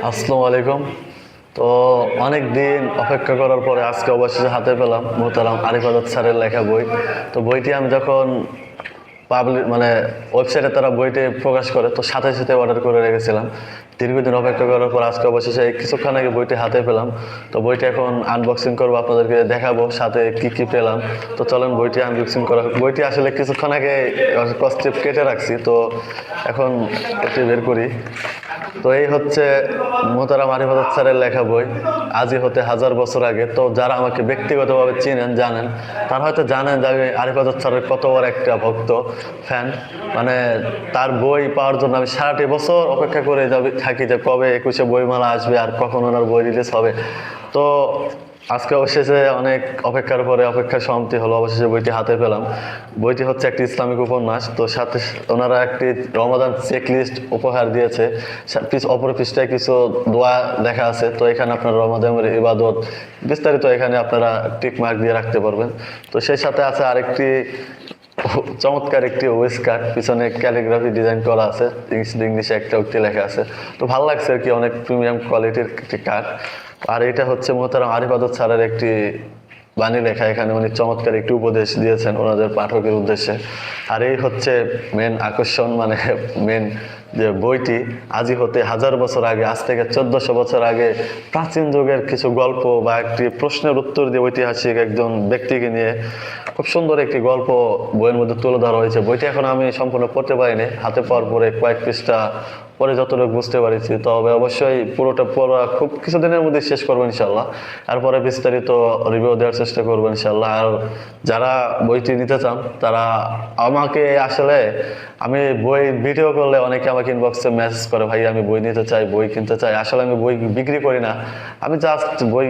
আসসালামু আলাইকুম। তো অনেক দিন অপেক্ষা করার পরে আজকে অবশেষে হাতে পেলাম মোহতারাম আরিফ আজাদ স্যারের লেখা বই। তো বইটি আমি যখন মানে ওয়েবসাইটে তারা বইটি প্রকাশ করে, তো সাথে সাথে অর্ডার করে রেখেছিলাম। দীর্ঘদিন অপেক্ষা করার পর আজকে অবশেষে কিছুক্ষণ আগে বইটি হাতে পেলাম। তো বইটি এখন আনবক্সিং করবো, আপনাদেরকে দেখাবো সাথে কি কি পেলাম। তো চলেন বইটি আনবক্সিং করা হোক। বইটি আসলে কিছুক্ষণ আগে কস্টিপ কেটে রাখছি, তো এখন এটি বের করি। তো এই হচ্ছে মোহতারাম আরিফ আজাদ স্যারের লেখা বই, আজই হতে হাজার বছর আগে। তো যারা আমাকে ব্যক্তিগতভাবে চিনেন, জানেন, তারা হয়তো জানেন যে আমি আরিফ আজাদ স্যারের কত বড় একটা ভক্ত, ফ্যান। মানে তার বই পাওয়ার জন্য আমি সারাটি বছর অপেক্ষা করে থাকি যে কবে 21শে বইমেলা আসবে আর কখন ওনার বই রিলিজ হবে। তো আজকে অবশেষে অনেক অপেক্ষার পরে অপেক্ষার সমাপ্তি হলো, অবশেষে বইটি হাতে পেলাম। বইটি হচ্ছে একটি ইসলামিক উপন্যাস। তো সাথে ওনারা একটি রমাদান চেকলিস্ট উপহার দিয়েছে। অপর পৃষ্ঠায় কিছু দোয়া লেখা আছে। তো এখানে আপনার রমাদানের ইবাদত বিস্তারিত এখানে আপনারা টিক মার্ক দিয়ে রাখতে পারবেন। তো সেই সাথে আছে আরেকটি চমৎকার একটি ওয়েস্কার্ট, পিছনে ক্যালিগ্রাফি ডিজাইন করা আছে, ইংলিশে একটা উক্তি লেখা আছে। তো ভালো লাগছে আর কি, অনেক প্রিমিয়াম কোয়ালিটির একটি কার্ড। আর এটা হচ্ছে মোহতারাম আরিফ আজাদ স্যারের একটি বাণী লেখা, এখানে উনি চমৎকার একটি উপদেশ দিয়েছেন ওনাদের পাঠকের উদ্দেশ্যে। আর এই হচ্ছে মেন আকর্ষণ, মানে মেন যে বইটি, আজই হতে হাজার বছর আগে, আজ থেকে 1400 বছর আগে প্রাচীন যুগের কিছু গল্প বা একটি প্রশ্নের উত্তর দিয়ে ঐতিহাসিক একজন ব্যক্তিকে নিয়ে খুব সুন্দর একটি গল্প বইয়ের মধ্যে তুলে ধরা হয়েছে। বইটি এখন আমি সম্পূর্ণ পড়তে পারিনি, হাতে পাওয়ার পরে কয়েক পৃষ্ঠা পরে যতটুকু বুঝতে পারছি। তবে অবশ্যই পুরোটা পড়া খুব কিছুদিনের মধ্যে শেষ করবো ইনশাল্লাহ। এরপরে বিস্তারিত রিভিউ দেওয়ার চেষ্টা করবো ইনশাল্লাহ। আর যারা বইটি নিতে চান তারা আমাকে আসলে, আমি বই ভিডিও করলে অনেকে আমাকে ইনবক্সে মেসেজ করে, ভাই আমি বই নিতে চাই, বই কিনতে চাই। আসলে আমি বই বিক্রি করি না, আমি জাস্ট বই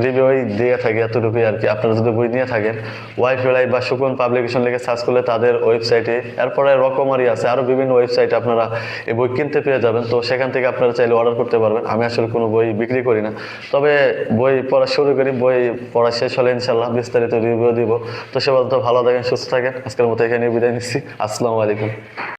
রিভিউ দিয়ে থাকি, এতটুকুই আর কি। আপনারা যদি বই নিয়ে থাকেন, ওয়াইফাই বা সুকুন পাবলিকেশন লিখে সার্চ করলে তাদের ওয়েবসাইটে, এরপরে রকমারি আছে, আরও বিভিন্ন ওয়েবসাইটে আপনারা এই বই কিনতে পেয়ে যাবেন। তো সেখান থেকে আপনারা চাইলে অর্ডার করতে পারবেন। আমি আসলে কোনো বই বিক্রি করি না, তবে বই পড়া শুরু করি, বই পড়া শেষ হলে ইনশাল্লাহ বিস্তারিত রিভিউ দিব। তো সে বলতে ভালো থাকেন, সুস্থ থাকেন। আজকের মতো এখানে বিদায় নিচ্ছি। আসসালামু আলাইকুম।